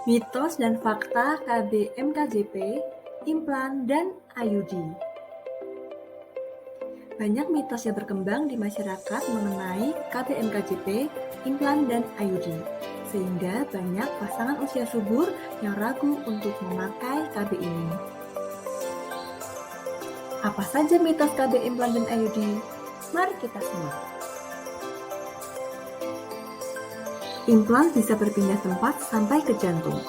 Mitos dan fakta KB MKJP, implan, dan IUD. Banyak mitos yang berkembang di masyarakat mengenai KB MKJP, implan, dan IUD, sehingga banyak pasangan usia subur yang ragu untuk memakai KB ini. Apa saja mitos KB implan dan IUD? Mari kita simak. Implan bisa berpindah tempat sampai ke jantung.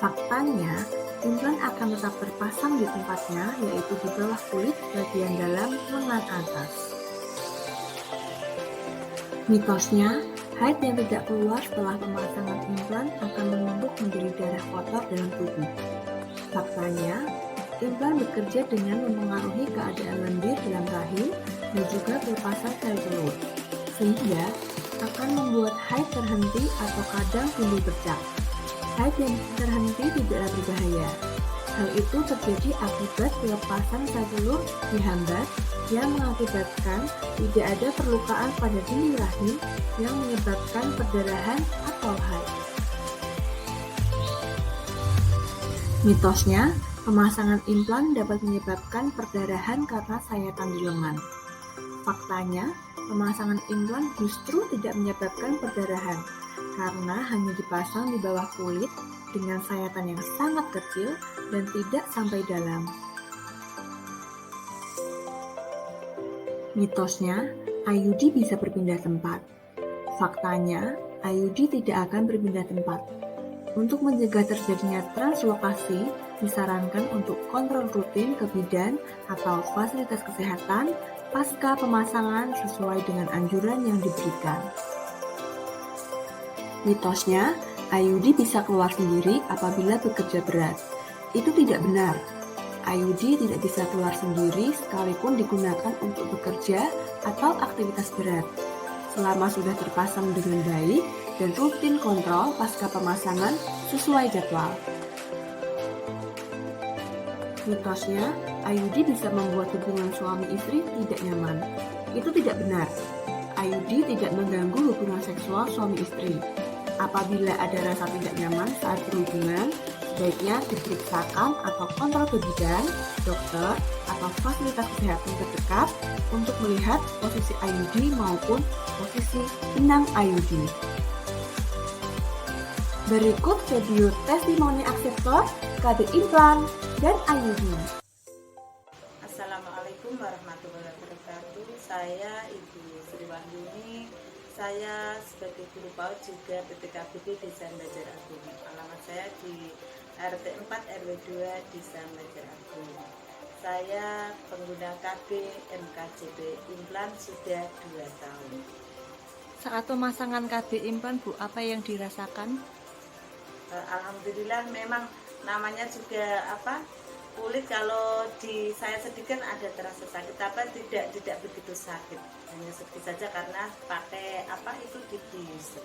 Faktanya, implan akan tetap terpasang di tempatnya, yaitu di bawah kulit bagian dalam lengan atas. Mitosnya, haid yang tidak keluar setelah pemasangan implan akan menumpuk menjadi darah kotor dalam tubuh. Faktanya, implan bekerja dengan mempengaruhi keadaan lendir dalam rahim dan juga pelepasan sel telur, sehingga akan membuat haid terhenti atau kadang timbul bercak. Haid yang terhenti tidaklah berbahaya. Hal itu terjadi akibat pelepasan sel telur dihambat yang mengakibatkan tidak ada perlukaan pada dinding rahim yang menyebabkan perdarahan atau haid. Mitosnya, pemasangan implan dapat menyebabkan perdarahan karena sayatan di lengan. Faktanya, pemasangan implan justru tidak menyebabkan perdarahan karena hanya dipasang di bawah kulit dengan sayatan yang sangat kecil dan tidak sampai dalam. Mitosnya, IUD bisa berpindah tempat. Faktanya, IUD tidak akan berpindah tempat. Untuk mencegah terjadinya translokasi, disarankan untuk kontrol rutin ke bidan atau fasilitas kesehatan pasca pemasangan sesuai dengan anjuran yang diberikan. Mitosnya, IUD bisa keluar sendiri apabila bekerja berat. Itu tidak benar. IUD tidak bisa keluar sendiri sekalipun digunakan untuk bekerja atau aktivitas berat, selama sudah terpasang dengan baik dan rutin kontrol pasca pemasangan sesuai jadwal. Mitosnya, IUD bisa membuat hubungan suami istri tidak nyaman. Itu tidak benar. IUD tidak mengganggu hubungan seksual suami istri. Apabila ada rasa tidak nyaman saat berhubungan, sebaiknya diperiksakan atau kontrol ke bidan, dokter, atau fasilitas kesehatan terdekat untuk melihat posisi IUD maupun posisi benang IUD. Berikut video testimoni aksesor KB implan dan IUD. Assalamualaikum warahmatullahi wabarakatuh. Saya Ibu Sri Wahyuni. Saya sebagai guru PAUD juga PPKBD Desa Banjar Agung. Alamat saya di RT 4 RW 2 Desa Banjar Agung. Saya pengguna KB MKJP implan sudah 2 tahun. Saat pemasangan KB implan, Bu, apa yang dirasakan? Alhamdulillah, memang namanya juga kulit, kalau di saya sedikit ada terasa sakit, tapi tidak begitu sakit, hanya sedikit saja karena pakai itu dibis.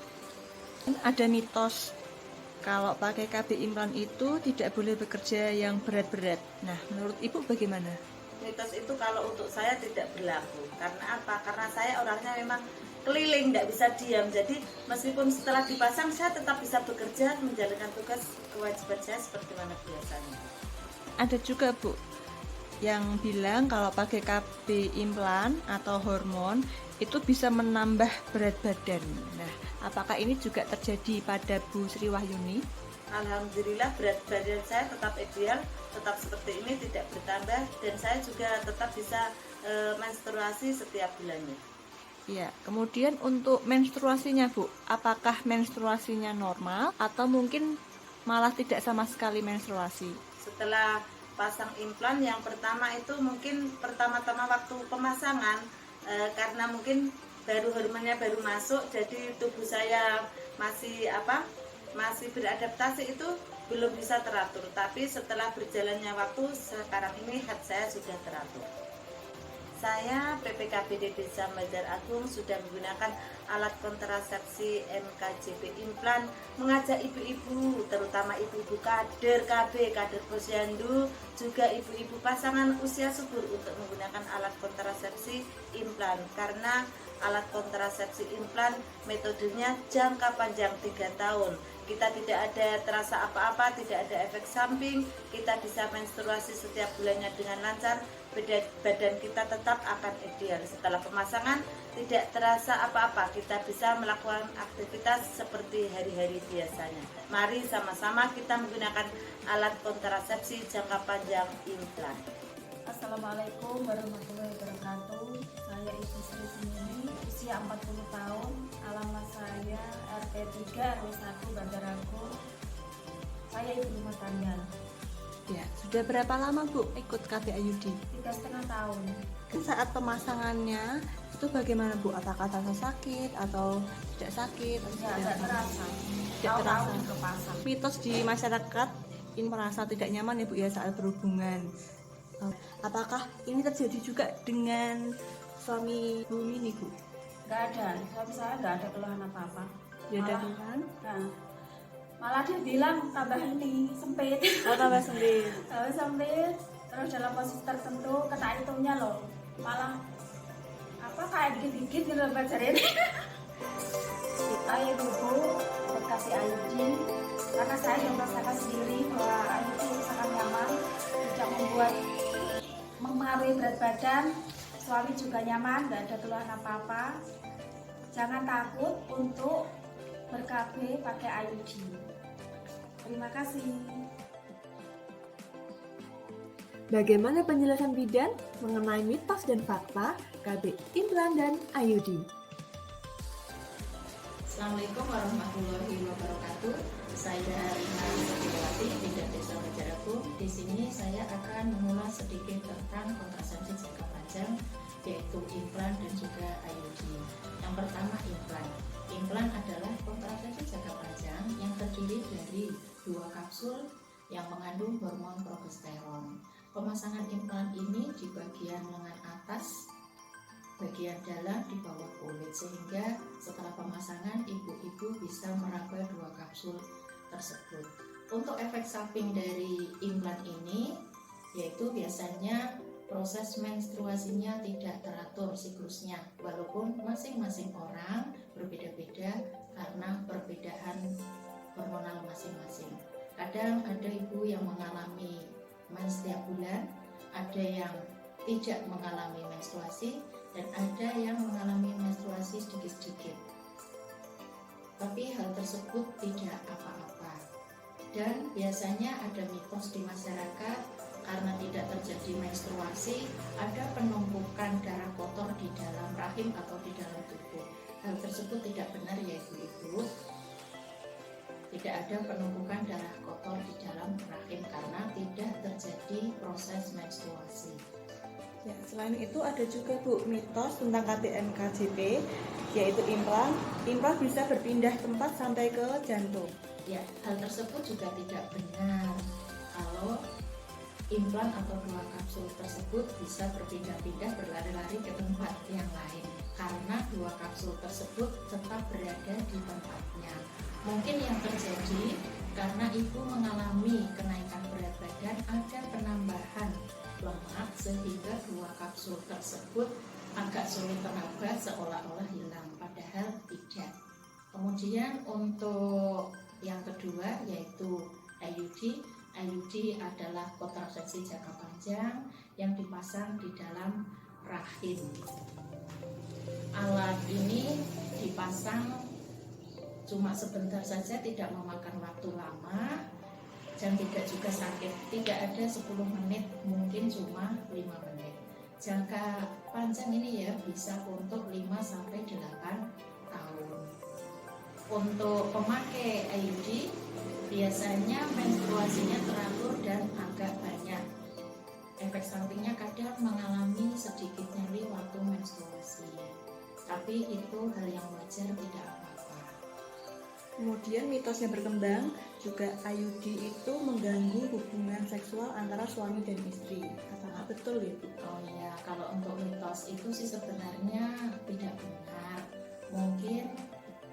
Ada mitos kalau pakai KB implan itu tidak boleh bekerja yang berat-berat. Nah, menurut Ibu bagaimana? Mitos itu kalau untuk saya tidak berlaku. Karena apa? Karena saya orangnya memang keliling, tidak bisa diam. Jadi meskipun setelah dipasang saya tetap bisa bekerja, menjalankan tugas kewajiban saya seperti mana biasanya. Ada juga, Bu, yang bilang kalau pakai KB implan atau hormon itu bisa menambah berat badan. Nah, apakah ini juga terjadi pada Bu Sri Wahyuni? Alhamdulillah, berat badan saya tetap ideal, tetap seperti ini, tidak bertambah, dan saya juga tetap bisa menstruasi setiap bulannya. Ya, kemudian untuk menstruasinya, Bu, apakah menstruasinya normal atau mungkin malah tidak sama sekali menstruasi? Setelah pasang implan yang pertama itu mungkin pertama-tama waktu pemasangan, karena mungkin hormonnya baru masuk, jadi tubuh saya masih beradaptasi, itu belum bisa teratur. Tapi setelah berjalannya waktu, sekarang ini haid saya sudah teratur. Saya PPKBD Desa Banjar Agung sudah menggunakan alat kontrasepsi MKJP implan, mengajak ibu-ibu, terutama ibu-ibu kader KB, kader posyandu, juga ibu-ibu pasangan usia subur untuk menggunakan alat kontrasepsi implan, karena alat kontrasepsi implan metodenya jangka panjang 3 tahun. kita tidak ada terasa apa-apa, tidak ada efek samping, kita bisa menstruasi setiap bulannya dengan lancar, badan kita tetap akan ideal. Setelah pemasangan tidak terasa apa-apa, kita bisa melakukan aktivitas seperti hari-hari biasanya. Mari sama-sama kita menggunakan alat kontrasepsi jangka panjang implan. Assalamualaikum warahmatullahi wabarakatuh. Saya Ibu Sri Sumini, usia 40 tahun, alamat saya RT 3 RW 1 Bandarago. Saya ibu rumah tangga. Ya, sudah berapa lama Bu ikut KB IUD? 3,5 tahun. Saat pemasangannya itu bagaimana Bu? Apakah terasa sakit atau tidak sakit? Atau Tidak terasa. Tidak Tahu-tahu terasa. kepasang. Mitos di masyarakat ini merasa tidak nyaman ya Bu ya saat berhubungan. Apakah ini terjadi juga dengan suami Bu Mini Bu? Nggak ada. Suami saya nggak ada keluhan apa-apa. Ya ada Malah- keluhan? Nah, malah dia bilang tambah ini sempit. Oh tambah sendiri. Tambah sempit. Terus dalam posisi tertentu kena hitungnya loh. Malah apa kayak dikit-dikit gitu loh pacar ini. Saya ibu kasih IUD karena saya yang merasakan sendiri bahwa IUD sangat nyaman, tidak membuat mempengaruhi berat badan, suami juga nyaman, nggak ada keluhan apa-apa. Jangan takut untuk ber-KB pakai IUD. Terima kasih. Bagaimana penjelasan bidan mengenai mitos dan fakta KB implan dan IUD? Assalamualaikum warahmatullahi wabarakatuh. Saya Rina Setiawati, bidan Desa Bandarago. Di sini saya akan mengulas sedikit tentang kontrasepsi jangka panjang, yaitu implan dan juga IUD. Yang pertama implan. Implan adalah kontrasepsi jangka panjang yang terdiri dari 2 kapsul yang mengandung hormon progesteron. Pemasangan implan ini di bagian lengan atas, bagian dalam di bawah kulit, sehingga setelah pemasangan ibu-ibu bisa meraba 2 kapsul tersebut. Untuk efek samping dari implan ini yaitu biasanya proses menstruasinya tidak teratur siklusnya, walaupun masing-masing orang berbeda-beda karena perbedaan hormonal masing-masing. Kadang ada ibu yang mengalami mens setiap bulan, ada yang tidak mengalami menstruasi, dan ada yang mengalami menstruasi sedikit-sedikit. Tapi hal tersebut tidak apa-apa. Dan biasanya ada mitos di masyarakat karena tidak terjadi menstruasi, ada penumpukan darah kotor di dalam rahim atau di dalam tubuh. Hal tersebut tidak benar ya ibu-ibu. Tidak ada penumpukan darah kotor di dalam rahim karena tidak terjadi proses menstruasi. Ya, selain itu ada juga Bu mitos tentang KBMKJP, yaitu implan. Implan bisa berpindah tempat sampai ke jantung. Ya, hal tersebut juga tidak benar. Kalau implan atau 2 kapsul tersebut bisa berpindah-pindah berlari-lari ke tempat yang lain, karena 2 kapsul tersebut tetap berada di tempatnya. Mungkin yang terjadi karena ibu mengalami kenaikan berat badan, ada penambahan lemak sehingga 2 kapsul tersebut agak sulit teraba, seolah-olah hilang, padahal tidak. Kemudian untuk yang kedua yaitu IUD. IUD adalah kontrasepsi jangka panjang yang dipasang di dalam rahim. Alat ini dipasang cuma sebentar saja, tidak memakan waktu lama dan tidak juga sakit. Tidak ada 10 menit, mungkin cuma 5 menit. Jangka panjang ini ya bisa untuk 5-8 tahun. Untuk pemakai IUD biasanya menstruasinya teratur dan agak banyak. Efek sampingnya kadang mengalami sedikit nyeri waktu menstruasi, tapi itu hal yang wajar, tidak apa-apa. Kemudian mitos yang berkembang juga IUD itu mengganggu hubungan seksual antara suami dan istri. Apakah betul ya Bu? Oh ya, kalau untuk mitos itu sih sebenarnya tidak benar. Mungkin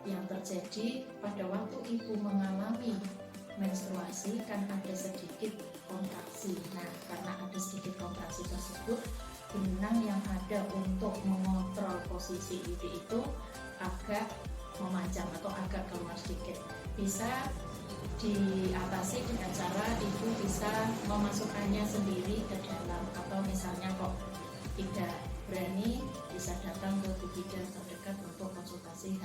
yang terjadi pada waktu ibu mengalami menstruasi kan ada sedikit kontraksi. Nah, karena ada sedikit kontraksi tersebut, benang yang ada untuk mengontrol posisi IUD itu agak memanjang atau agak keluar sedikit. Bisa diatasi dengan cara ibu bisa memasukkannya sendiri ke dalam, atau misalnya kok tidak berani bisa datang ke bidan terdekat untuk konsultasi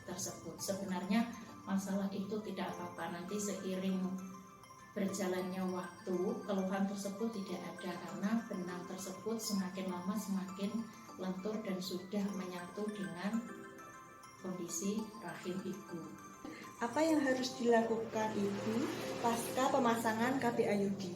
tersebut. Sebenarnya masalah itu tidak apa-apa, nanti seiring berjalannya waktu keluhan tersebut tidak ada, karena benang tersebut semakin lama semakin lentur dan sudah menyatu dengan kondisi rahim ibu. Apa yang harus dilakukan ibu pasca pemasangan KB IUD?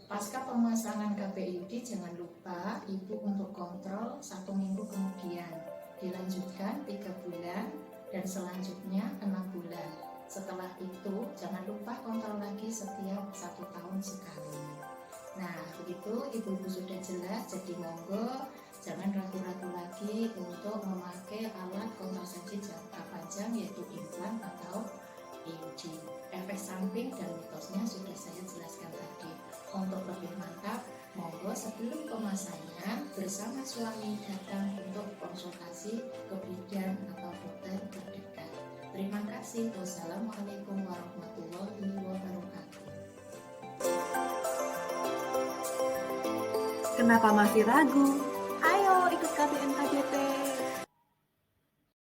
Pasca pemasangan KB IUD jangan lupa ibu untuk kontrol 1 minggu kemudian, dilanjutkan 3 bulan, dan selanjutnya 6 bulan. Setelah itu jangan lupa kontrol lagi setiap 1 tahun sekali. Nah begitu ibu-ibu sudah jelas, jadi monggo jangan ragu-ragu lagi untuk memakai alat kontrasepsi jangka panjang, yaitu implan atau IUD. Efek samping dan mitosnya sudah saya jelaskan tadi. Untuk lebih mantap, monggo sebelum pemasangan bersama suami datang untuk konsultasi ke bidan atau dokter terdekat. Terima kasih. Wassalamualaikum warahmatullahi wabarakatuh. Kenapa masih ragu? Ayo ikut KBM KJP.